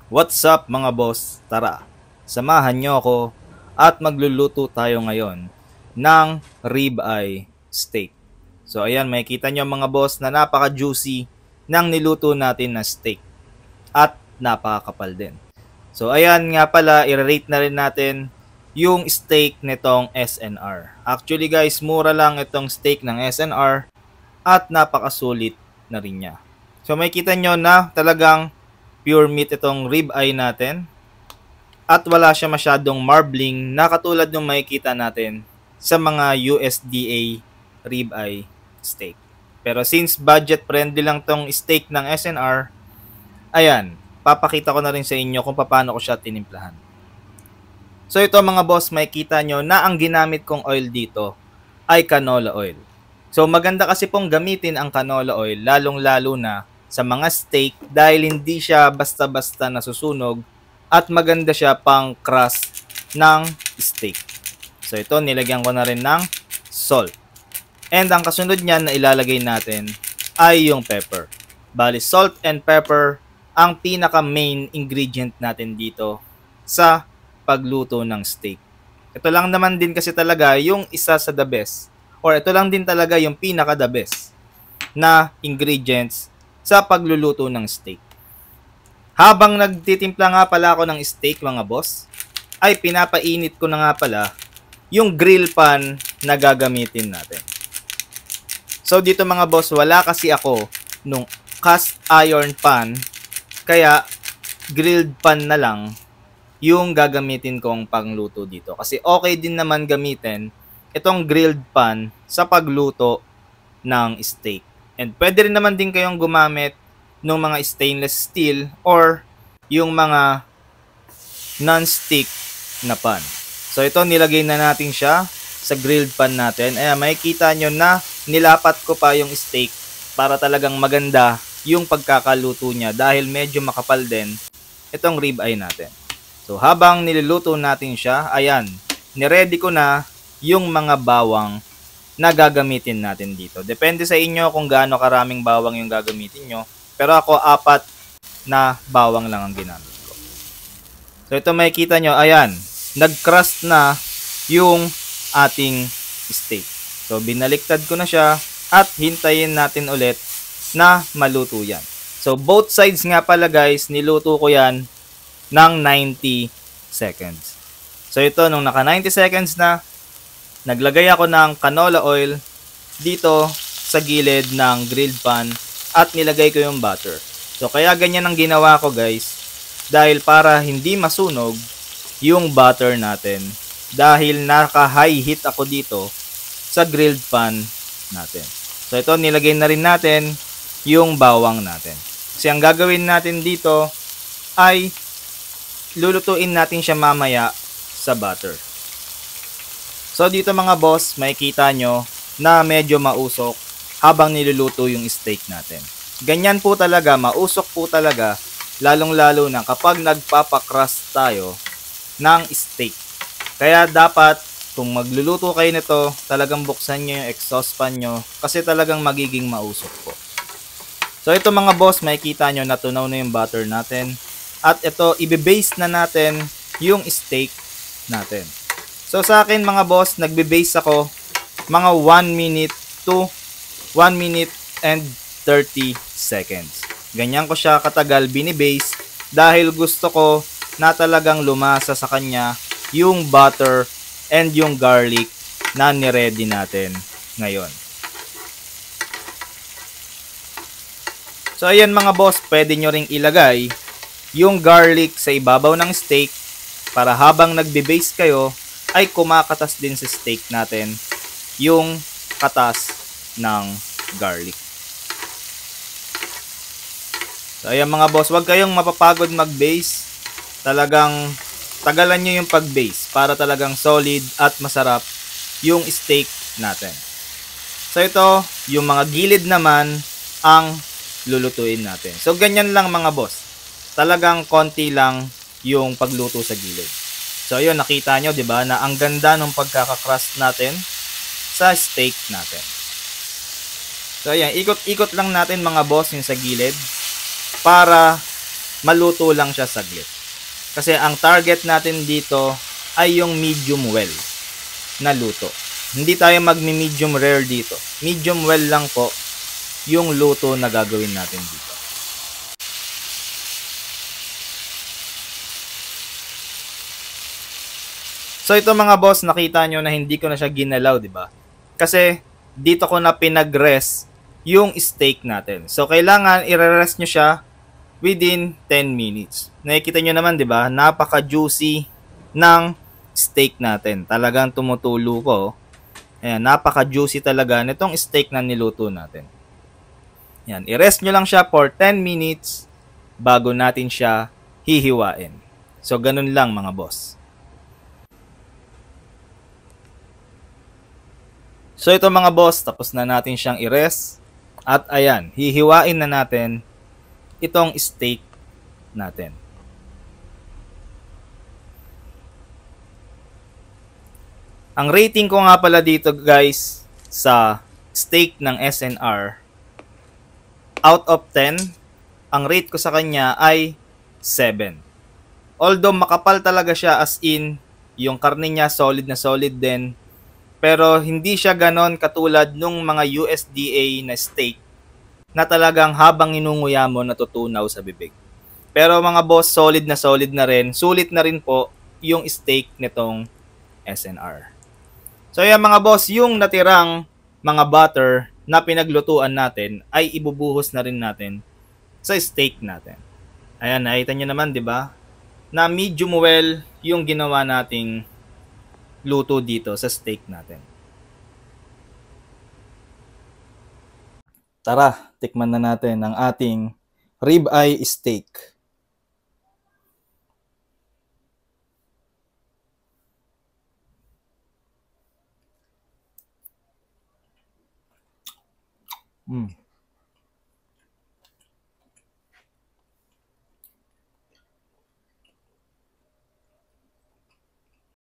What's up mga boss? Tara, samahan nyo ako at magluluto tayo ngayon ng ribeye steak. So ayan, makikita nyo mga boss na napaka-juicy ng niluto natin na steak at napakakapal din. So ayan nga pala, i-rate na rin natin yung steak nitong SNR. Actually guys, mura lang itong steak ng SNR at napakasulit na rin niya. So makikita nyo na talagang pure meat itong ribeye natin at wala siya masyadong marbling na katulad ng makikita natin sa mga USDA ribeye steak. Pero since budget friendly lang tong steak ng SNR, ayan, papakita ko na rin sa inyo kung paano ko siya tinimplahan. So ito mga boss, makikita nyo na ang ginamit kong oil dito ay canola oil. So maganda kasi pong gamitin ang canola oil lalong-lalo na sa mga steak dahil hindi siya basta-basta nasusunog at maganda siya pang crust ng steak. So ito, nilagyan ko na rin ng salt. And ang kasunod niyan na ilalagay natin ay yung pepper. Bali, salt and pepper ang pinaka main ingredient natin dito sa pagluto ng steak. Ito lang naman din kasi talaga yung isa sa the best, or ito lang din talaga yung pinaka the best na ingredients sa pagluluto ng steak. Habang nagtitimpla nga pala ako ng steak mga boss, ay pinapainit ko na nga pala yung grill pan na gagamitin natin. So dito mga boss, wala kasi ako nung cast iron pan, kaya grilled pan na lang yung gagamitin kong pangluto dito. Kasi okay din naman gamitin itong grilled pan sa pagluto ng steak. And pwede rin naman din kayong gumamit ng mga stainless steel or yung mga non-stick na pan. So ito, nilagay na natin siya sa grilled pan natin. Ayan, makikita nyo na nilapat ko pa yung steak para talagang maganda yung pagkakaluto niya dahil medyo makapal din itong ribeye natin. So habang niluluto natin siya, ayan, niready ko na yung mga bawang na gagamitin natin dito. Depende sa inyo kung gaano karaming bawang yung gagamitin nyo. Pero ako, 4 na bawang lang ang ginamit ko. So ito makikita nyo, ayan, nag-crust na yung ating steak. So binaliktad ko na siya at hintayin natin ulit na maluto yan. So both sides nga pala guys, niluto ko yan ng 90 seconds. So ito, nung naka 90 seconds na, naglagay ako ng canola oil dito sa gilid ng grilled pan at nilagay ko yung butter. So kaya ganyan ang ginawa ko guys, dahil para hindi masunog yung butter natin dahil naka-high heat ako dito sa grilled pan natin. So ito, nilagay na rin natin yung bawang natin. Kasi ang gagawin natin dito ay lulutuin natin siya mamaya sa butter. So dito mga boss, makikita nyo na medyo mausok habang niluluto yung steak natin. Ganyan po talaga, mausok po talaga, lalong-lalo na kapag nagpapakrust tayo ng steak. Kaya dapat, kung magluluto kayo nito, talagang buksan nyo yung exhaust fan nyo kasi talagang magiging mausok po. So ito mga boss, makikita nyo natunaw na yung butter natin. At ito, ibe-base na natin yung steak natin. So sa akin mga boss, nagbe-base ako mga 1 minute to 1 minute and 30 seconds. Ganyan ko siya katagal binibase dahil gusto ko na talagang lumasa sa kanya yung butter and yung garlic na niready natin ngayon. So ayan mga boss, pwede nyo ring ilagay yung garlic sa ibabaw ng steak para habang nagbe-base kayo ay kumakatas din sa steak natin yung katas ng garlic. So ayan mga boss, wag kayong mapapagod mag-base. Talagang tagalan nyo yung pag-base para talagang solid at masarap yung steak natin. So ito, yung mga gilid naman ang lulutuin natin. So ganyan lang mga boss. Talagang konti lang yung pagluto sa gilid. So ayun, nakita nyo 'di ba na ang ganda ng pagkaka-crust natin sa steak natin. So ayan, ikot-ikot lang natin mga boss yung sa gilid para maluto lang siya saglit. Kasi ang target natin dito ay yung medium well na luto. Hindi tayo magmi-medium rare dito. Medium well lang po yung luto na gagawin natin dito. So ito mga boss, nakita nyo na hindi ko na siya ginalaw, di ba? Kasi dito ko na pinag-rest yung steak natin. So kailangan i-rest nyo siya within 10 minutes. Nakikita nyo naman, di ba? Napaka-juicy ng steak natin. Talagang tumutulo ko. Ayan, napaka-juicy talaga nitong steak na niluto natin. Ayan, i-rest nyo lang siya for 10 minutes bago natin siya hihiwain. So ganun lang mga boss. So ito mga boss, tapos na natin siyang i-rest. At ayan, hihiwain na natin itong steak natin. Ang rating ko nga pala dito guys sa steak ng SNR, out of 10, ang rate ko sa kanya ay 7. Although makapal talaga siya, as in, yung karne niya solid na solid din. Pero hindi siya ganon katulad nung mga USDA na steak na talagang habang inunguya mo natutunaw sa bibig. Pero mga boss, solid na rin. Sulit na rin po yung steak nitong SNR. So yan mga boss, yung natirang mga butter na pinaglutuan natin ay ibubuhos na rin natin sa steak natin. Ayan, nakita nyo naman, di ba? Na medium well yung ginawa nating luto dito sa steak natin. Tara, tikman na natin ang ating ribeye steak.